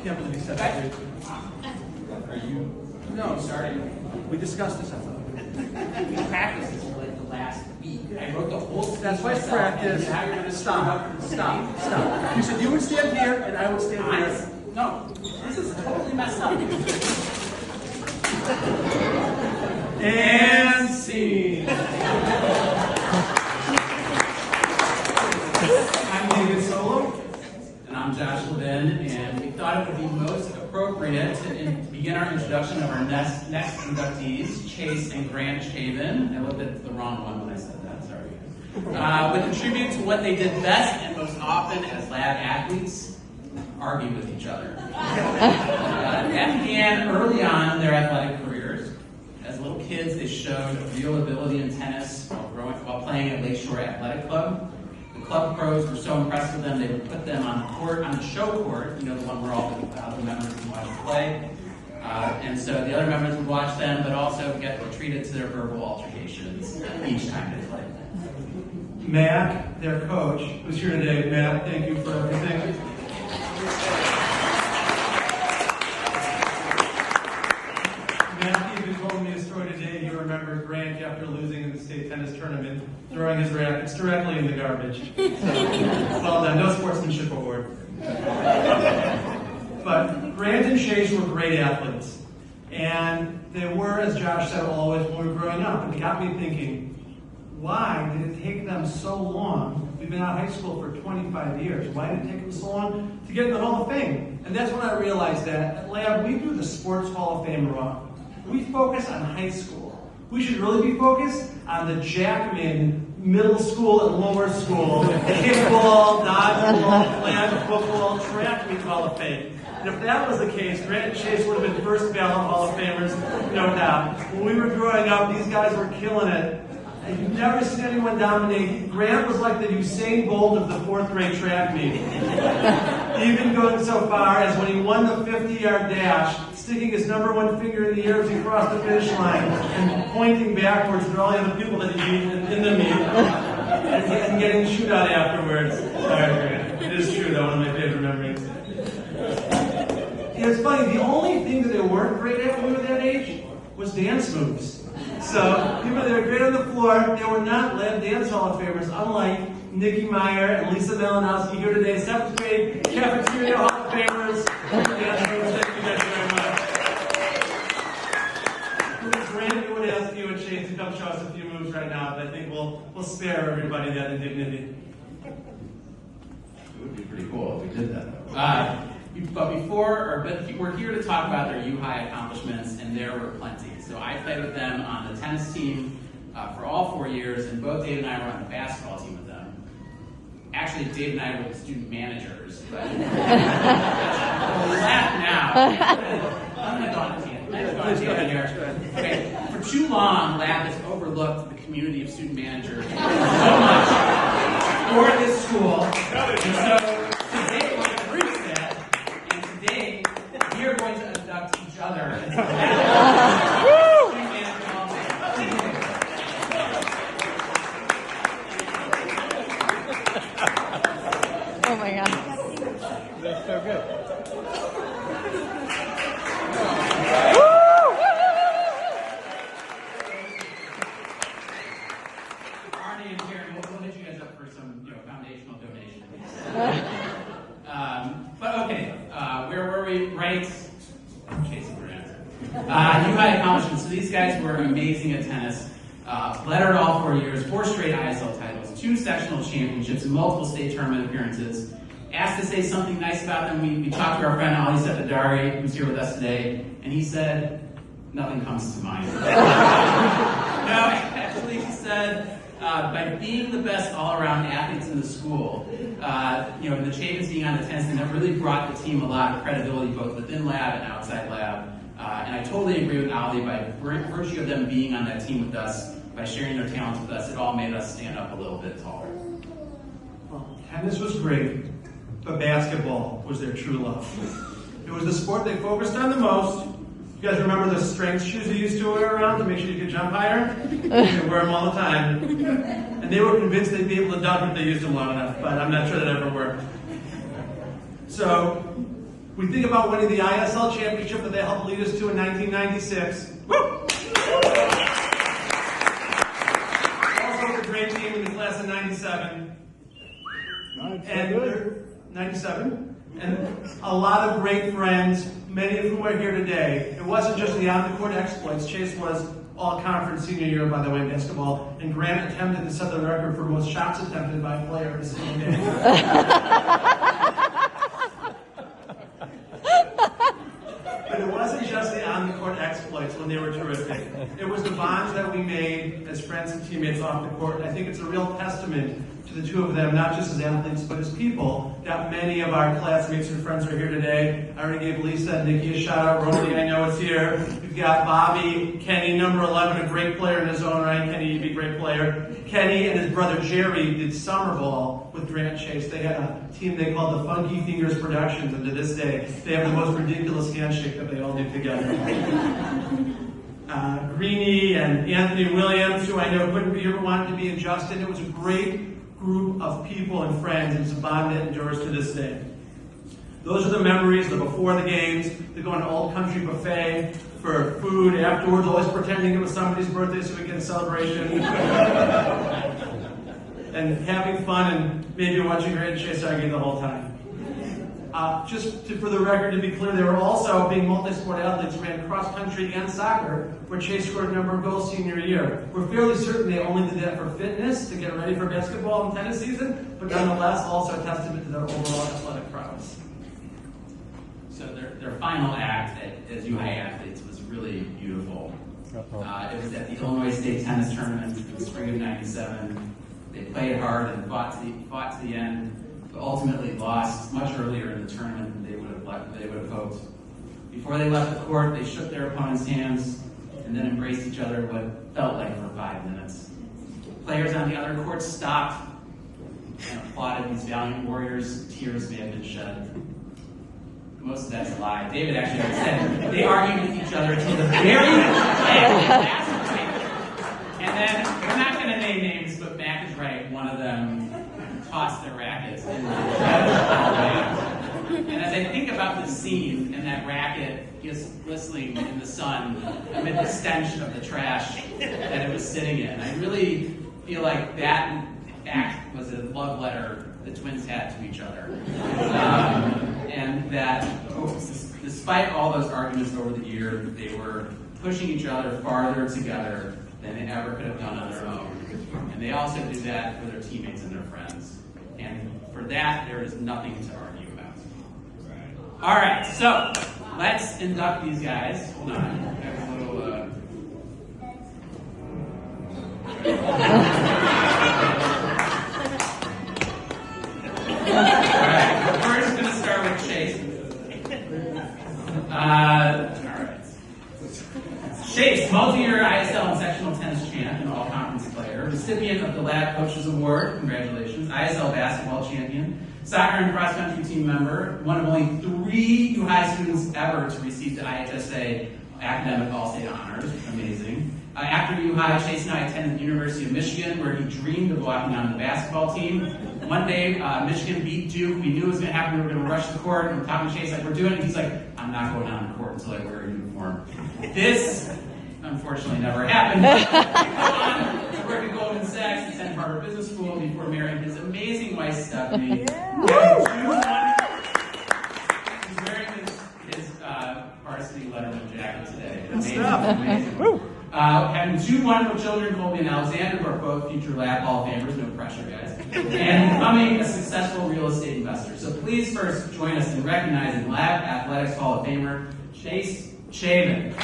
can't believe you said that. Are you? No, Sorry. we discussed this, I thought. We practiced this for like the last week. I wrote the whole speech. That's why myself, practice. and now you're gonna Stop. You said you would stand here and I would stand here. No, this is totally messed up. And scene. I'm David Solo. And I'm Josh Levin, and we thought it would be most appropriate to begin our introduction of our next inductees, Chase and Grant Shaven. I looked at the wrong one when I said that, sorry. With a tribute to what they did best and most often as lab athletes, argue with each other. That began early on in their athletic careers. As little kids, they showed real ability in tennis while playing at Lakeshore Athletic Club. The club pros were so impressed with them, they would put them on the court, on the show court, you know, the one where all the other members can watch play. And so the other members would watch them, but also get treated to their verbal altercations each time they played. Mac, their coach, who's here today. Mac, thank you for everything. Matt even told me a story today. He remembered Grant after losing in the state tennis tournament, throwing his rackets directly in the garbage. So, well done. No sportsmanship award. But Grant and Chase were great athletes. And they were, as Josh said, always when we were growing up. And it got me thinking, why did it take them so long? We've been out of high school for 25 years. Why did it take them so long to get in the Hall of Fame? And that's when I realized that at Lab, we do the Sports Hall of Fame wrong. We focus on high school. We should really be focused on the Jackman middle school and lower school, kickball, dodgeball, flag football, track meet Hall of Fame. And if that was the case, Grant and Chase would have been first ballot Hall of Famers, no doubt. When we were growing up, these guys were killing it. And you've never seen anyone dominate. Grant was like the Usain Bolt of the 4th grade track meet. Even going so far as when he won the 50-yard dash, sticking his number 1 finger in the air as he crossed the finish line and pointing backwards to all the other people that he beat in the meet and getting the shootout afterwards. Sorry, Grant. It is true, though, one of my favorite memories. It's funny, the only thing that they weren't great at when we were that age was dance moves. So, even though they were great on the floor, they were not Lab Dance Hall of Famers, unlike Nikki Meyer and Lisa Malinowski here today, 7th grade cafeteria Hall of Famers. Thank you guys very much. Grant would ask you and Chase to come show us a few moves right now, but I think we'll spare everybody that indignity. It would be pretty cool if we did that. But we're here to talk about their U-High accomplishments, and there were plenty. So I played with them on the tennis team for all 4 years, and both Dave and I were on the basketball team with them. Actually, Dave and I were the student managers, but laugh now. I'm going to go on a tangent here. Okay, for too long, Lab has overlooked the community of student managers so much for this school. And so today we're going to reach that, and today we are going to induct each other. Oh my God. That's so good. Arnie and Karen, we'll hit you guys up for some, foundational donations. But okay, where were we? Right. Chasing Grant. U-High accomplishments. So these guys were amazing at tennis. Lettered all 4 years, 4 straight ISL titles, 2 sectional championships, and multiple state tournament appearances. Asked to say something nice about them, we talked to our friend Ali Sepidari, who's here with us today, and he said, nothing comes to mind. No, actually he said, by being the best all-around athletes in the school, the Chavens being on the tennis team, that really brought the team a lot of credibility, both within Lab and outside Lab. And I totally agree with Ali, by virtue of them being on that team with us, by sharing their talents with us, it all made us stand up a little bit taller. Well, tennis was great, but basketball was their true love. It was the sport they focused on the most. You guys remember the strength shoes they used to wear around to make sure you could jump higher? They wear them all the time. And they were convinced they'd be able to dunk if they used them long enough, but I'm not sure that ever worked. So, We think about winning the ISL championship that they helped lead us to in 1996. Woo! Also with a great team in the class of 97. And 97. And a lot of great friends, many of whom are here today. It wasn't just the on-the-court exploits. Chase was all-conference senior year, by the way, in basketball. And Grant attempted to set the record for most shots attempted by a player in a single game. But it wasn't just the on-the-court exploits when they were terrific. It was the bonds that we made as friends and teammates off the court. And I think it's a real testament to the two of them, not just as athletes, but as people, that many of our classmates and friends are here today. I already gave Lisa and Nikki a shout out. Rosie, I know, is here. We've got Bobby, Kenny, number 11, a great player in his own right. Kenny, you'd be a great player. Kenny and his brother Jerry did summer ball with Grant Chase. They had a team they called the Funky Fingers Productions, and to this day, they have the most ridiculous handshake that they all do together. Greenie and Anthony Williams, who I know couldn't be here but wanted to be in Justin. It was a great group of people and friends, and it's a bond that endures to this day. Those are the memories, the before the games, the going to Old Country Buffet for food afterwards, always pretending it was somebody's birthday so we get a celebration. And having fun and maybe watching Grant and Chase argue the whole time. For the record, to be clear, they were also, being multi-sport athletes, ran cross country and soccer, where Chase scored a number of goals senior year. We're fairly certain they only did that for fitness, to get ready for basketball and tennis season, but nonetheless, also a testament to their overall athletic prowess. So their final act as UI athletes was really beautiful. It was at the Illinois State Tennis Tournament in the spring of '97. They played hard and fought to the end, but ultimately lost much earlier in the tournament than they would have hoped. Before they left the court, they shook their opponents' hands and then embraced each other what felt like for 5 minutes. Players on the other court stopped and applauded these valiant warriors. Tears may have been shed. Most of that's a lie. David actually said they argued with each other until the very last night. And then, we're not going to name names, but Mac is right. One of them tossed their rackets into the And as I think about the scene and that racket just glistening in the sun amid the stench of the trash that it was sitting in, I really feel like that act was a love letter the twins had to each other. And that despite all those arguments over the years, they were pushing each other farther together than they ever could have done on their own. And they also do that for their teammates and their friends. And for that, there is nothing to argue about. All right, so let's induct these guys. Hold on. I have a little... Alright, we're first going to start with Chase. Alright. Chase, multi-year ISL and sectional tennis champ and all-conference player, recipient of the Lab Coaches Award, congratulations, ISL basketball champion, soccer and cross-country team member, one of only 3 UI students ever to receive the IHSA academic all-state honors, amazing. After UI, Chase and I attended the University of Michigan, where he dreamed of walking on the basketball team. One day, Michigan beat Duke. We knew it was going to happen. We were going to rush the court. And we're talking to Chase like, we're doing it. And he's like, I'm not going on the court until I wear a uniform. This, unfortunately, never happened. He went on to work at Goldman Sachs and Santa Barbara Business School before marrying his amazing wife, Stephanie. He's wearing his varsity Letterman jacket today. Amazing. Having 2 wonderful children, Colby and Alexander, who are both future Lab Hall of Famers, no pressure, guys, and becoming a successful real estate investor. So please first join us in recognizing Lab Athletics Hall of Famer, Chase Chavin.